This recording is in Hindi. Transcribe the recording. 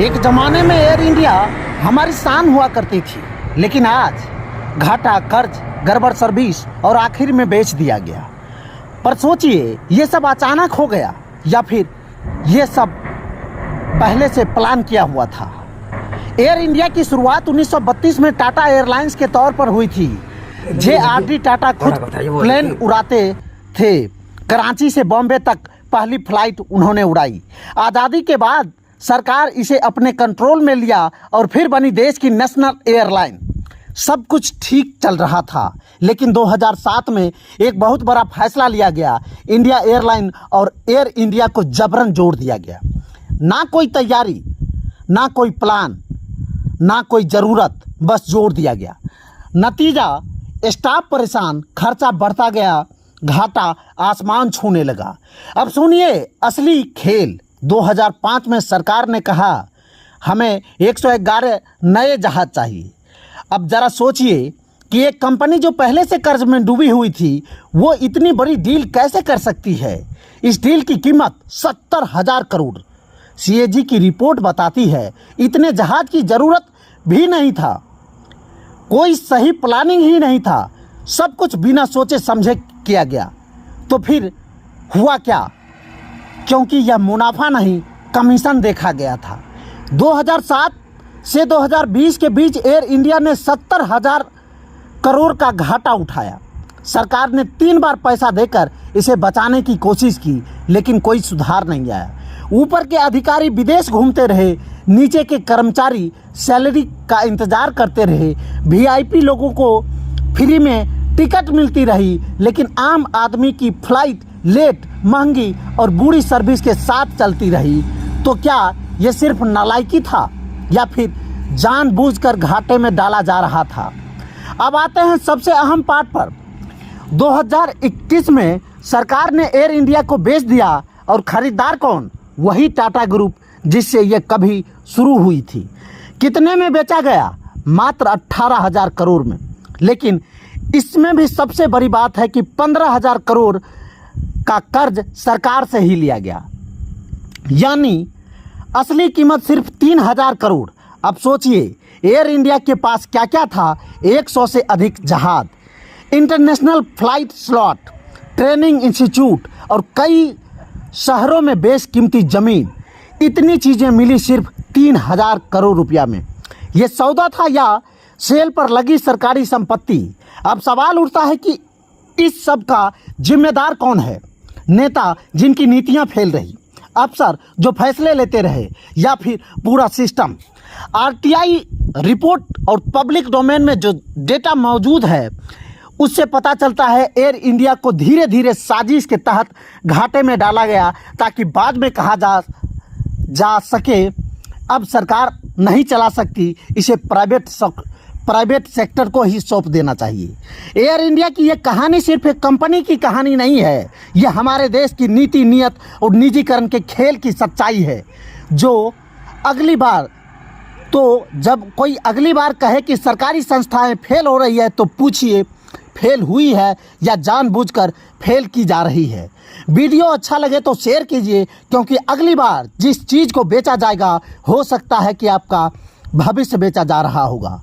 एक ज़माने में एयर इंडिया हमारी शान हुआ करती थी, लेकिन आज घाटा, कर्ज, गड़बड़ सर्विस और आखिर में बेच दिया गया। पर सोचिए, ये सब अचानक हो गया या फिर ये सब पहले से प्लान किया हुआ था। एयर इंडिया की शुरुआत 1932 में टाटा एयरलाइंस के तौर पर हुई थी। जे.आर.डी. टाटा खुद प्लेन उड़ाते थे। कराची से बॉम्बे तक पहली फ्लाइट उन्होंने उड़ाई। आज़ादी के बाद सरकार इसे अपने कंट्रोल में लिया और फिर बनी देश की नेशनल एयरलाइन। सब कुछ ठीक चल रहा था, लेकिन 2007 में एक बहुत बड़ा फैसला लिया गया। इंडिया एयरलाइन और एयर इंडिया को जबरन जोड़ दिया गया। ना कोई तैयारी, ना कोई प्लान, ना कोई ज़रूरत, बस जोड़ दिया गया। नतीजा, स्टाफ परेशान, खर्चा बढ़ता गया, घाटा आसमान छूने लगा। अब सुनिए असली खेल। 2005 में सरकार ने कहा हमें 111 नए जहाज चाहिए। अब ज़रा सोचिए कि एक कंपनी जो पहले से कर्ज में डूबी हुई थी, वो इतनी बड़ी डील कैसे कर सकती है। इस डील की कीमत 70,000 करोड़। CAG की रिपोर्ट बताती है इतने जहाज की ज़रूरत भी नहीं था। कोई सही प्लानिंग ही नहीं था। सब कुछ बिना सोचे समझे किया गया। तो फिर हुआ क्या? क्योंकि यह मुनाफा नहीं, कमीशन देखा गया था। 2007 से 2020 के बीच एयर इंडिया ने 70,000 करोड़ का घाटा उठाया। सरकार ने 3 बार पैसा देकर इसे बचाने की कोशिश की, लेकिन कोई सुधार नहीं आया। ऊपर के अधिकारी विदेश घूमते रहे, नीचे के कर्मचारी सैलरी का इंतज़ार करते रहे। VIP लोगों को फ्री में टिकट मिलती रही, लेकिन आम आदमी की फ्लाइट लेट, महंगी और बुरी सर्विस के साथ चलती रही। तो क्या ये सिर्फ नालायकी था या फिर जानबूझकर घाटे में डाला जा रहा था? अब आते हैं सबसे अहम पार्ट पर। 2021 में सरकार ने एयर इंडिया को बेच दिया, और खरीदार कौन? वही टाटा ग्रुप जिससे ये कभी शुरू हुई थी। कितने में बेचा गया? मात्र 18,000 करोड़ में। लेकिन इसमें भी सबसे बड़ी बात है कि 15,000 करोड़ का कर्ज सरकार से ही लिया गया, यानी असली कीमत सिर्फ 3,000 करोड़। अब सोचिए एयर इंडिया के पास क्या क्या था। 100 से अधिक जहाज, international flight slot, training institute और कई शहरों में बेशकीमती ज़मीन। इतनी चीज़ें मिली सिर्फ 3,000 करोड़ रुपया में। ये सौदा था या सेल पर लगी सरकारी संपत्ति? अब सवाल उठता है कि इस सब का जिम्मेदार कौन है? नेता जिनकी नीतियां फेल रही, अफसर जो फैसले लेते रहे, या फिर पूरा सिस्टम? RTI रिपोर्ट और पब्लिक डोमेन में जो डेटा मौजूद है, उससे पता चलता है एयर इंडिया को धीरे धीरे साजिश के तहत घाटे में डाला गया, ताकि बाद में कहा जा सके अब सरकार नहीं चला सकती, इसे प्राइवेट सेक्टर को ही सौंप देना चाहिए। एयर इंडिया की यह कहानी सिर्फ एक कंपनी की कहानी नहीं है, यह हमारे देश की नीति, नियत और निजीकरण के खेल की सच्चाई है। जब कोई अगली बार कहे कि सरकारी संस्थाएं फेल हो रही है, तो पूछिए फेल हुई है या जानबूझकर फेल की जा रही है। वीडियो अच्छा लगे तो शेयर कीजिए, क्योंकि अगली बार जिस चीज़ को बेचा जाएगा, हो सकता है कि आपका भविष्य बेचा जा रहा होगा।